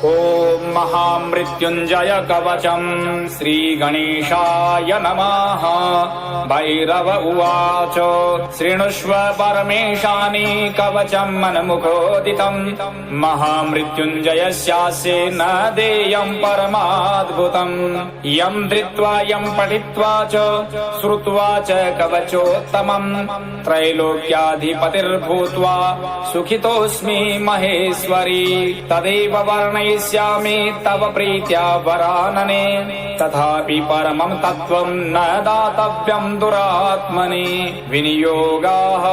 ॐ महामृत्युञ्जय कवचम् श्रीगणेशाय नमः। भैरव उवाच शृणुष्व परमेशानि कवचम् मनमुखोदितम् महामृत्युञ्जयस्यास्य न देयम् परमाद्भुतम् यम् धृत्वा यम् पठित्वा च श्रुत्वा च कवचोत्तमम् त्रैलोक्याधिपतिर्भूत्वा सुखितोऽस्मि महेश्वरी तदेव वर्णयिष्यामि तव प्रीत्या वरानने तथापि परमं तत्त्वं न दातव्यं दुरात्मने विनियोगाः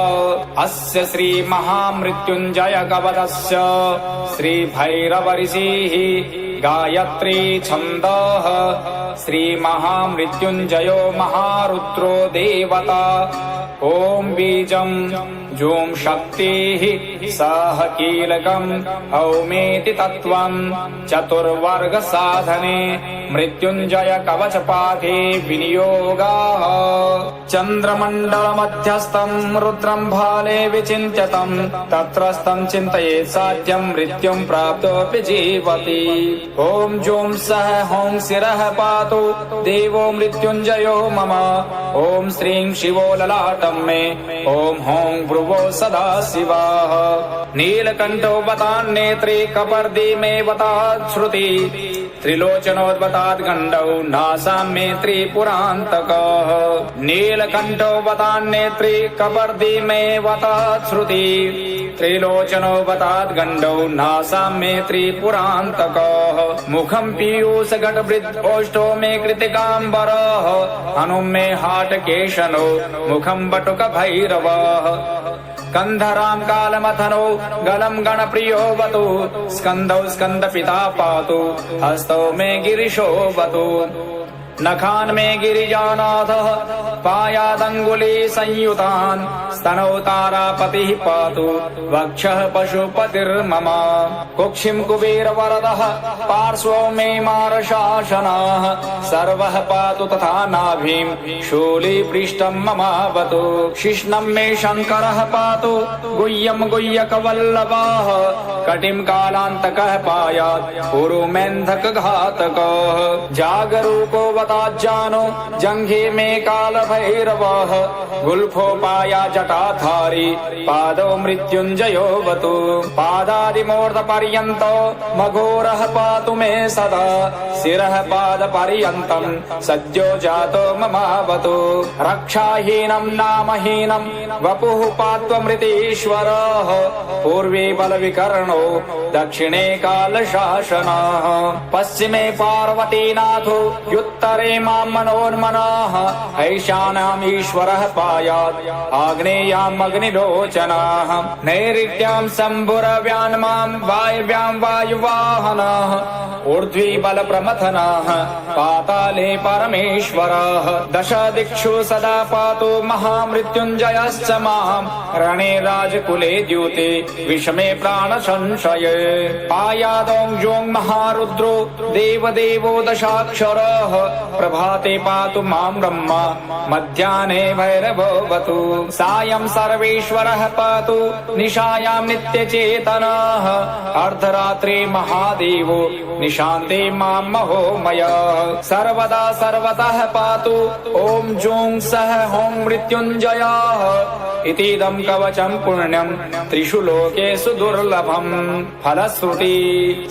अस्य श्री महामृत्युञ्जय कवचस्य श्री भैरव ऋषिः गायत्री छन्दः श्री महामृत्युञ्जयो महारुद्रो देवता ॐ बीजम् जूं शक्तिः सह कीलकम् औमेति तत्त्वम् चतुर्वर्ग साधने मृत्युञ्जय कवच पाठे विनियोगाः चन्द्रमण्डलमध्यस्थम् रुद्रम् भाले विचिन्त्यतम् तत्रस्थम् चिन्तयेत् साध्यम् मृत्युम् प्राप्तोऽपि जीवति ॐ जूं सह हों शिरः पातु देवो मृत्युञ्जयो मम ॐ श्रीं शिवो ललाटम् मे ॐ हों भ्रुवो सदा शिवाः नीलकण्ठोऽवतान्नेत्रे कपर्दी मे वतात् श्रुति त्रिलोचनोद्वतात् गण्डौ नासां मे त्रिपुरान्तकः नीलकण्ठोऽवतान्नेत्रे कपर्दी मे वतात् श्रुति त्रिलोचनोऽवतात् गण्डौ नासां मे त्रिपुरान्तकः मुखं पीयूषगटवृद्धोष्ठो मे कृतिकाम्बरः हनुं मे हाटकेशनो मुखं बटुक भैरवः कन्धरां कालमथनो गलं गणप्रियोऽवतु स्कन्धौ स्कन्दपिता पातु हस्तौ मे गिरिशोऽवतु नखान् मे गिरिजानाथः पायादङ्गुली संयुतान् स्तनौ तारापतिः पातु वक्षः पशुपतिर्मम कुक्षिं कुबेरवरदः पार्श्वो मे मारशासनाः सर्वः पातु तथा नाभिं शूलीपृष्ठं ममावतु शिश्नं मे शङ्करः पातु गुह्यं गुह्यकवल्लभाः कटिं कालान्तकः पायात् उरुमेन्धकघातकः जागरूको वताज्जानो जङ्घे मे कालभैरवः गुल्फोपाया जटाधारी पादौ मृत्युञ्जयोऽवतु पादादिमूर्धपर्यन्तौ मघोरः पातु मे सदा शिरः पादपर्यन्तं सद्यो जातो ममावतु रक्षाहीनं नामहीनं वपुः पात्वमृतीश्वरः पूर्वे बलविकर्णो दक्षिणे कालशासनः पश्चिमे पार्वतीनाथो युत्तरे मां मनोन्मनाः ऐशानाम् ईश्वरः पायात् आग्नेयाम् अग्निलोचनाः नैऋत्यां शम्भुरव्यान् मां वायव्यां वायुवाहनाः ऊर्ध्वी बलप्रमथनाः पाताले परमेश्वराः दश दिक्षु सदा पातु महामृत्युञ्जयश्च माम् रणे राजकुले द्यूते विषमे प्राणसंशये पायादौं जों महारुद्रो देवदेवो दशाक्षरः प्रभाते पातु मां ब्रह्मा मध्याह्ने भैरवोऽवतु सायं सर्वेश्वरः पातु निशायां नित्यचेतनः अर्धरात्रे महादेवो निशान्ते मां महोमयः सर्वदा सर्वतः पातु ॐ जूं सह हों मृत्युञ्जयः इतीदं कवचं पुण्यं त्रिषु लोकेषु दुर्लभम् फलश्रुति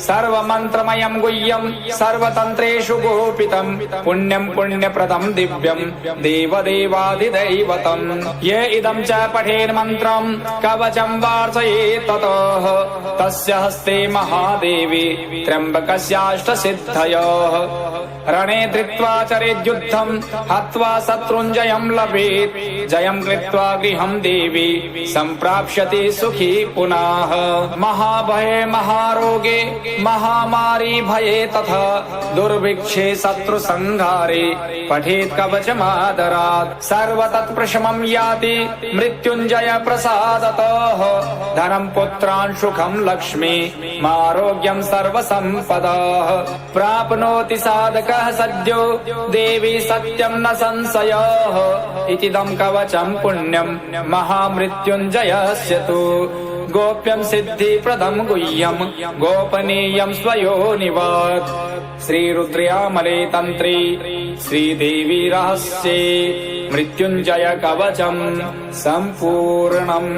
सर्वमन्त्रमयं गुह्यं सर्वतन्त्रेषु गोपितं पुण्यं पुण्यप्रदं दिव्यं देवदेवाधिदैवतम् ये इदं च पठेन्मन्त्रं कवचं वार्तयेत् ततः तस्य हस्ते महादेवी त्र्यम्बकस्याष्टसिद्धयः रणे धृत्वा चरेद्युद्धं हत्वा शत्रुञ्जयं लभेत् जयं कृत्वा गृहं देवी सम्प्राप्स्यति सुखी पुनः महाभये महारोगे महामारी भये तथा दुर्भिक्षे शत्रुसंहारे पठेत् कवचमादरात् सर्वतत्प्रशमं याति मृत्युञ्जय प्रसादतः धनं पुत्रान् सुखं लक्ष्मी आरोग्यं सर्वसम्पदाः प्राप्नोति साधकः सद्यो देवी सत्यं न संशयः इतीदं कवचं पुण्यं महामृत्युञ्जयस्य तु गोप्यं सिद्धिप्रदं गुह्यं गोपनीयं स्वयोनिवत् श्रीरुद्रयामले तन्त्री श्रीदेवी रहस्ये मृत्युञ्जय कवचम् सम्पूर्णम्।